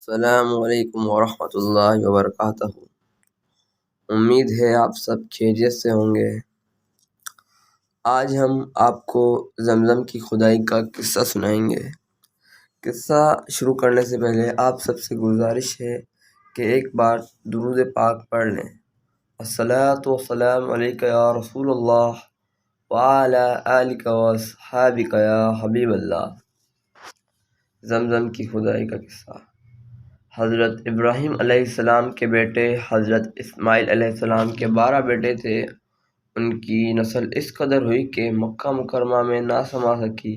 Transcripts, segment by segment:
السلام علیکم ورحمۃ اللہ وبرکاتہ۔ امید ہے آپ سب خیریت سے ہوں گے۔ آج ہم آپ کو زمزم کی کھدائی کا قصہ سنائیں گے۔ قصہ شروع کرنے سے پہلے آپ سب سے گزارش ہے کہ ایک بار درود پاک پڑھ لیں۔ الصلاۃ والسلام علیک یا رسول اللہ وعلی آلک واصحابک یا حبیب اللہ۔ زمزم کی کھدائی کا قصہ۔ حضرت ابراہیم علیہ السلام کے بیٹے حضرت اسماعیل علیہ السلام کے 12 بیٹے تھے۔ ان کی نسل اس قدر ہوئی کہ مکہ مکرمہ میں نہ سما سکی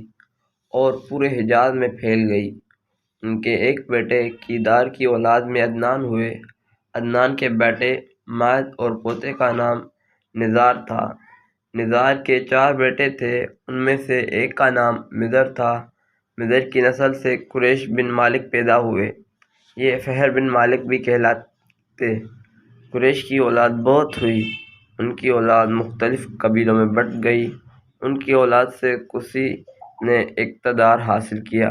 اور پورے حجاز میں پھیل گئی۔ ان کے ایک بیٹے کیدار کی اولاد میں عدنان ہوئے۔ عدنان کے بیٹے ماعد اور پوتے کا نام نزار تھا۔ نزار کے 4 بیٹے تھے، ان میں سے ایک کا نام مدر تھا۔ مدر کی نسل سے قریش بن مالک پیدا ہوئے، یہ فہر بن مالک بھی کہلاتے۔ قریش کی اولاد بہت ہوئی، ان کی اولاد مختلف قبیلوں میں بٹ گئی۔ ان کی اولاد سے قصی نے اقتدار حاصل کیا۔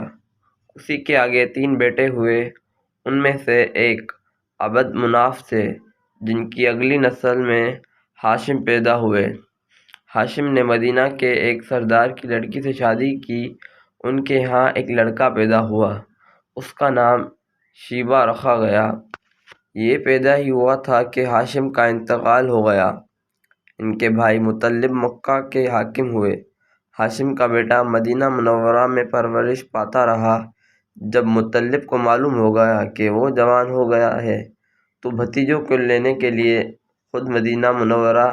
قصی کے آگے 3 بیٹے ہوئے، ان میں سے ایک عبد مناف تھے، جن کی اگلی نسل میں ہاشم پیدا ہوئے۔ ہاشم نے مدینہ کے ایک سردار کی لڑکی سے شادی کی، ان کے ہاں ایک لڑکا پیدا ہوا، اس کا نام شیبہ رکھا گیا۔ یہ پیدا ہی ہوا تھا کہ ہاشم کا انتقال ہو گیا۔ ان کے بھائی مطلب مکہ کے حاکم ہوئے۔ ہاشم کا بیٹا مدینہ منورہ میں پرورش پاتا رہا۔ جب مطلب کو معلوم ہو گیا کہ وہ جوان ہو گیا ہے تو بھتیجوں کو لینے کے لیے خود مدینہ منورہ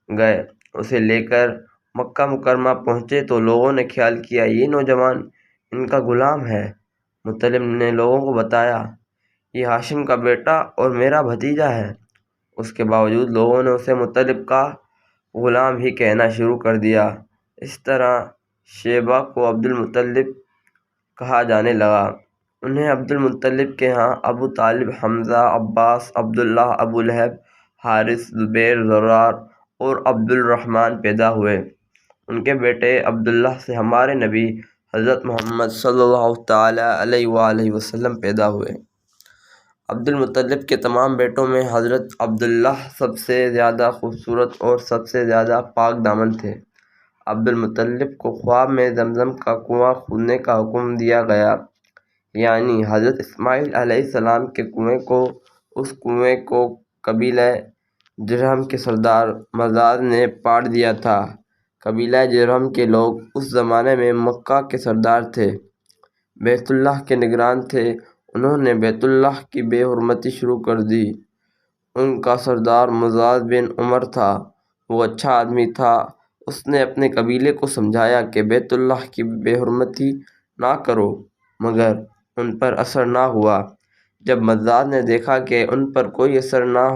گئے۔ اسے لے کر مکہ مکرمہ پہنچے تو لوگوں نے خیال کیا یہ نوجوان ان کا غلام ہے۔ مطلب نے لوگوں کو بتایا یہ ہاشم کا بیٹا اور میرا بھتیجا ہے۔ اس کے باوجود لوگوں نے اسے مطلب کا غلام ہی کہنا شروع کر دیا۔ اس طرح شیبہ کو عبد المطلب کہا جانے لگا۔ انہیں عبد المطلب کے ہاں ابو طالب، حمزہ، عباس، عبداللہ، ابو لہب، حارث، زبیر، زرار اور عبد الرحمن پیدا ہوئے۔ ان کے بیٹے عبداللہ سے ہمارے نبی حضرت محمد صلی اللہ تعالیٰ علیہ وآلہ وسلم پیدا ہوئے۔ عبد المطلب کے تمام بیٹوں میں حضرت عبداللہ سب سے زیادہ خوبصورت اور سب سے زیادہ پاک دامن تھے۔ عبد المطلب کو خواب میں زمزم کا کنواں کھودنے کا حکم دیا گیا، یعنی حضرت اسماعیل علیہ السلام کے کنویں کو۔ اس کنویں کو قبیلہ جرہم کے سردار مزاز نے پاڑ دیا تھا۔ قبیلہ جرہم کے لوگ اس زمانے میں مکہ کے سردار تھے، بیت اللہ کے نگران تھے۔ انہوں نے بیت اللہ کی بے حرمتی شروع کر دی۔ ان کا سردار مزاز بن عمر تھا، وہ اچھا آدمی تھا۔ اس نے اپنے قبیلے کو سمجھایا کہ بیت اللہ کی بے حرمتی نہ کرو، مگر ان پر اثر نہ ہوا۔ جب مزاز نے دیکھا کہ ان پر کوئی اثر نہ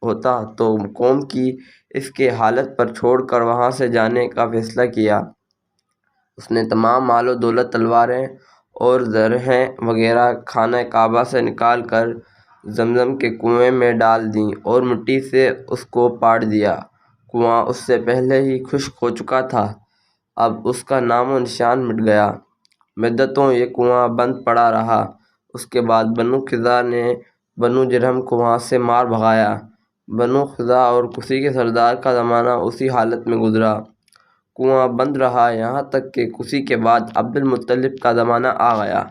ہوتا تو قوم کی اس کے حالت پر چھوڑ کر وہاں سے جانے کا فیصلہ کیا۔ اس نے تمام مال و دولت، تلواریں اور زرہیں وغیرہ خانہ کعبہ سے نکال کر زمزم کے کنویں میں ڈال دیں اور مٹی سے اس کو پاڑ دیا۔ کنواں اس سے پہلے ہی خشک ہو چکا تھا، اب اس کا نام و نشان مٹ گیا۔ مدتوں یہ کنواں بند پڑا رہا۔ اس کے بعد بنو خزاع نے بنو جرہم کو وہاں سے مار بھگایا۔ بنو خزاع اور قصی کے سردار کا زمانہ اسی حالت میں گزرا، کنواں بند رہا، یہاں تک کہ قصی کے بعد عبد المطلب کا زمانہ آ گیا۔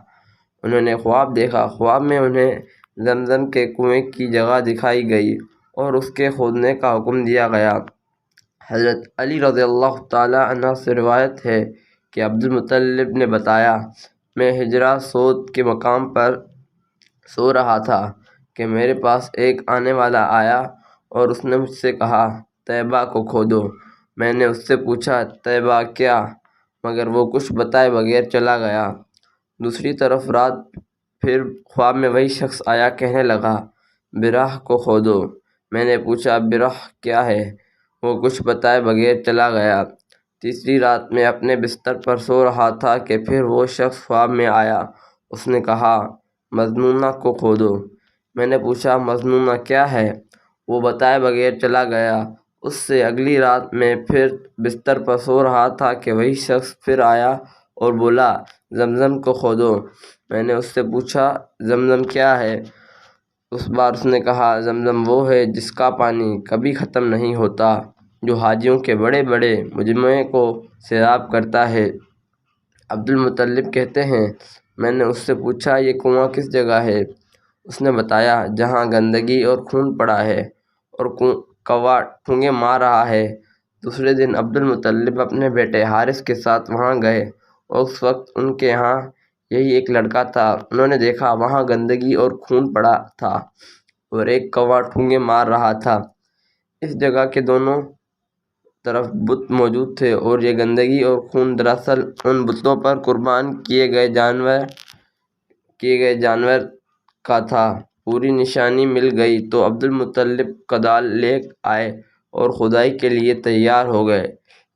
انہوں نے خواب دیکھا۔ خواب میں انہیں زمزم کے کنویں کی جگہ دکھائی گئی اور اس کے کھودنے کا حکم دیا گیا۔ حضرت علی رضی اللہ تعالیٰ عنہ سے روایت ہے کہ عبد المطلب نے بتایا، میں حجرہ سود کے مقام پر سو رہا تھا کہ میرے پاس ایک آنے والا آیا اور اس نے مجھ سے کہا طیبہ کو کھودو۔ میں نے اس سے پوچھا طیبہ کیا، مگر وہ کچھ بتائے بغیر چلا گیا۔ دوسری طرف رات پھر خواب میں وہی شخص آیا، کہنے لگا براہ کو کھودو۔ میں نے پوچھا براہ کیا ہے، وہ کچھ بتائے بغیر چلا گیا۔ تیسری رات میں اپنے بستر پر سو رہا تھا کہ پھر وہ شخص خواب میں آیا، اس نے کہا مظنونہ کو کھودو۔ میں نے پوچھا مظنونہ کیا ہے، وہ بتائے بغیر چلا گیا۔ اس سے اگلی رات میں پھر بستر پر سو رہا تھا کہ وہی شخص پھر آیا اور بولا زمزم کو کھودو۔ میں نے اس سے پوچھا زمزم کیا ہے؟ اس بار اس نے کہا زمزم وہ ہے جس کا پانی کبھی ختم نہیں ہوتا، جو حاجیوں کے بڑے بڑے مجمع کو سیراب کرتا ہے۔ عبدالمطلب کہتے ہیں میں نے اس سے پوچھا یہ کنواں کس جگہ ہے؟ اس نے بتایا جہاں گندگی اور خون پڑا ہے اور کوا ٹھونگے مار رہا ہے۔ دوسرے دن عبدالمطلب اپنے بیٹے حارث کے ساتھ وہاں گئے اور اس وقت ان کے ہاں یہی ایک لڑکا تھا۔ انہوں نے دیکھا وہاں گندگی اور خون پڑا تھا اور ایک کوا ٹھونگے مار رہا تھا۔ اس جگہ کے دونوں طرف بت موجود تھے اور یہ گندگی اور خون دراصل ان بتوں پر قربان کیے گئے جانور کا تھا۔ پوری نشانی مل گئی تو عبدالمطلب کدال لے آئے اور کھدائی کے لیے تیار ہو گئے،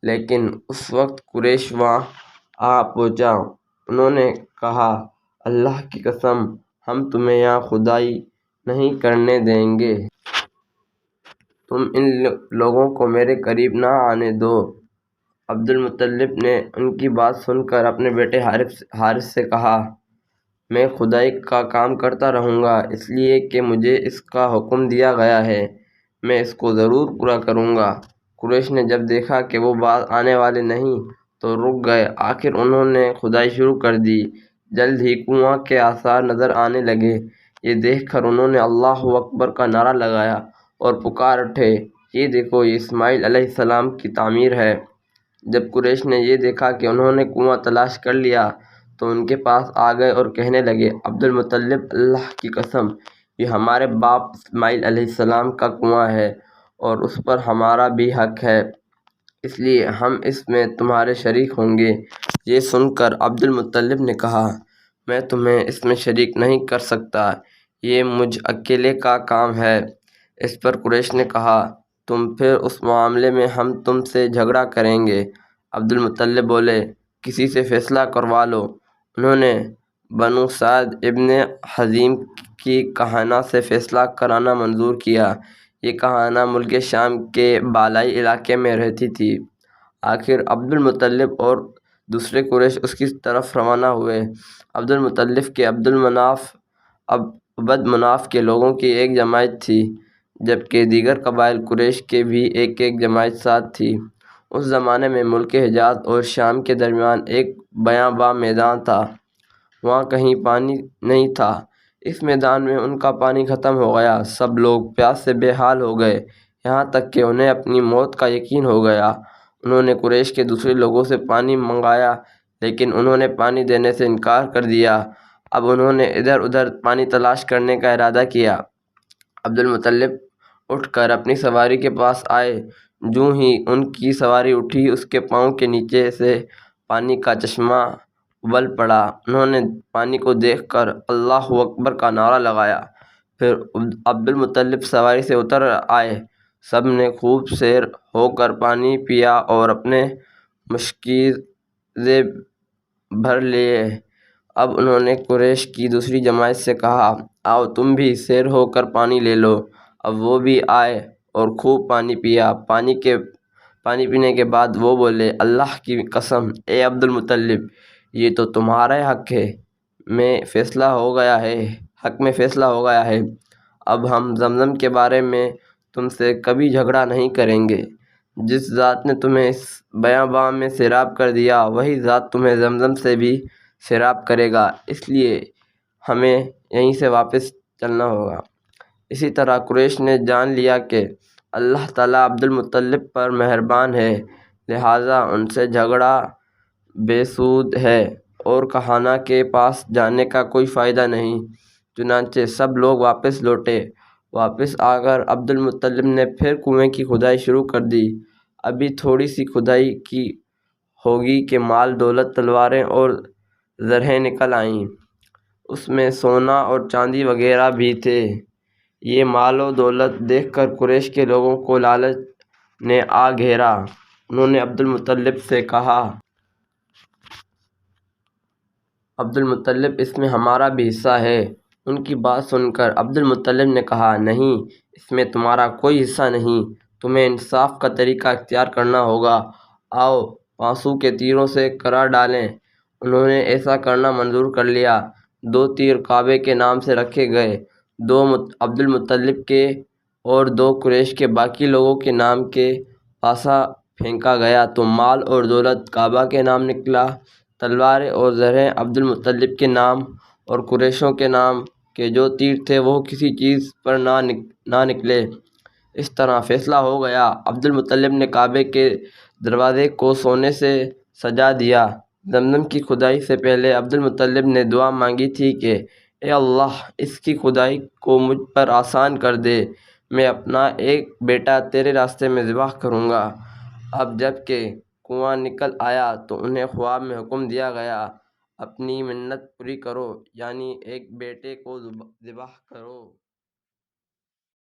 لیکن اس وقت قریش وہاں آ پہنچا۔ انہوں نے کہا اللہ کی قسم ہم تمہیں یہاں کھدائی نہیں کرنے دیں گے، تم ان لوگوں کو میرے قریب نہ آنے دو۔ عبدالمطلب نے ان کی بات سن کر اپنے بیٹے حارث سے کہا میں کھدائی کا کام کرتا رہوں گا، اس لیے کہ مجھے اس کا حکم دیا گیا ہے، میں اس کو ضرور پورا کروں گا۔ قریش نے جب دیکھا کہ وہ باز آنے والے نہیں تو رک گئے۔ آخر انہوں نے کھدائی شروع کر دی۔ جلد ہی کنواں کے آثار نظر آنے لگے۔ یہ دیکھ کر انہوں نے اللہ اکبر کا نعرہ لگایا اور پکار اٹھے یہ دیکھو یہ اسماعیل علیہ السلام کی تعمیر ہے۔ جب قریش نے یہ دیکھا کہ انہوں نے کنواں تلاش کر لیا تو ان کے پاس آ گئے اور کہنے لگے عبدالمطلب اللہ کی قسم یہ ہمارے باپ اسماعیل علیہ السلام کا کنواں ہے اور اس پر ہمارا بھی حق ہے، اس لیے ہم اس میں تمہارے شریک ہوں گے۔ یہ سن کر عبدالمطلب نے کہا میں تمہیں اس میں شریک نہیں کر سکتا، یہ مجھ اکیلے کا کام ہے۔ اس پر قریش نے کہا تم پھر اس معاملے میں ہم تم سے جھگڑا کریں گے۔ عبدالمطلب بولے کسی سے فیصلہ کروا لو۔ انہوں نے بنو سعد ابن حزیم کی کہانہ سے فیصلہ کرانا منظور کیا۔ یہ کہانہ ملک شام کے بالائی علاقے میں رہتی تھی۔ آخر عبدالمطلب اور دوسرے قریش اس کی طرف روانہ ہوئے۔ عبدالمطلب کے عبد مناف کے لوگوں کی ایک جماعت تھی، جبکہ دیگر قبائل قریش کے بھی ایک جماعت ساتھ تھی۔ اس زمانے میں ملک حجاز اور شام کے درمیان ایک بیاباں میدان تھا، وہاں کہیں پانی نہیں تھا۔ اس میدان میں ان کا پانی ختم ہو گیا، سب لوگ پیاس سے بے حال ہو گئے، یہاں تک کہ انہیں اپنی موت کا یقین ہو گیا۔ انہوں نے قریش کے دوسرے لوگوں سے پانی منگایا لیکن انہوں نے پانی دینے سے انکار کر دیا۔ اب انہوں نے ادھر ادھر پانی تلاش کرنے کا ارادہ کیا۔ عبدالمطلب اٹھ کر اپنی سواری کے پاس آئے، جوں ہی ان کی سواری اٹھی اس کے پاؤں کے نیچے سے پانی کا چشمہ ابل پڑا۔ انہوں نے پانی کو دیکھ کر اللہ اکبر کا نعرہ لگایا، پھر عبدالمطلب سواری سے اتر آئے۔ سب نے خوب سیر ہو کر پانی پیا اور اپنے مشکیزیں بھر لیے۔ اب انہوں نے قریش کی دوسری جماعت سے کہا آؤ تم بھی سیر ہو کر پانی لے لو۔ اب وہ بھی آئے اور خوب پانی پیا۔ پانی پینے کے بعد وہ بولے اللہ کی قسم اے عبدالمطلب یہ تو تمہارا حق میں فیصلہ ہو گیا ہے، اب ہم زمزم کے بارے میں تم سے کبھی جھگڑا نہیں کریں گے۔ جس ذات نے تمہیں اس بیاباں میں سیراب کر دیا وہی ذات تمہیں زمزم سے بھی سیراب کرے گا، اس لیے ہمیں یہیں سے واپس چلنا ہوگا۔ اسی طرح قریش نے جان لیا کہ اللہ تعالیٰ عبدالمطلب پر مہربان ہے، لہٰذا ان سے جھگڑا بے سود ہے اور کہانہ کے پاس جانے کا کوئی فائدہ نہیں۔ چنانچہ سب لوگ واپس لوٹے۔ واپس آ کر عبدالمطلب نے پھر کنویں کی کھدائی شروع کر دی۔ ابھی تھوڑی سی کھدائی کی ہوگی کہ مال دولت تلواریں اور زرہیں نکل آئیں، اس میں سونا اور چاندی وغیرہ بھی تھے۔ یہ مال و دولت دیکھ کر قریش کے لوگوں کو لالچ نے آ گھیرا۔ انہوں نے عبدالمطلب سے کہا عبدالمطلب اس میں ہمارا بھی حصہ ہے۔ ان کی بات سن کر عبدالمطلب نے کہا نہیں، اس میں تمہارا کوئی حصہ نہیں، تمہیں انصاف کا طریقہ اختیار کرنا ہوگا۔ آؤ پانسوں کے تیروں سے کرا ڈالیں۔ انہوں نے ایسا کرنا منظور کر لیا۔ 2 تیر کعبے کے نام سے رکھے گئے، 2 عبد المطلب کے اور 2 قریش کے باقی لوگوں کے نام کے پاسا پھینکا گیا تو مال اور دولت کعبہ کے نام نکلا، تلواریں اور زرہیں عبد المطلب کے نام، اور قریشوں کے نام کے جو تیر تھے وہ کسی چیز پر نہ نکلے۔ اس طرح فیصلہ ہو گیا۔ عبد المطلب نے کعبے کے دروازے کو سونے سے سجا دیا۔ زمزم کی کھدائی سے پہلے عبد المطلب نے دعا مانگی تھی کہ اے اللہ، اس کی کھدائی کو مجھ پر آسان کر دے، میں اپنا ایک بیٹا تیرے راستے میں ذبح کروں گا۔ اب جب کہ کنواں نکل آیا تو انہیں خواب میں حکم دیا گیا، اپنی منت پوری کرو، یعنی ایک بیٹے کو ذبح کرو۔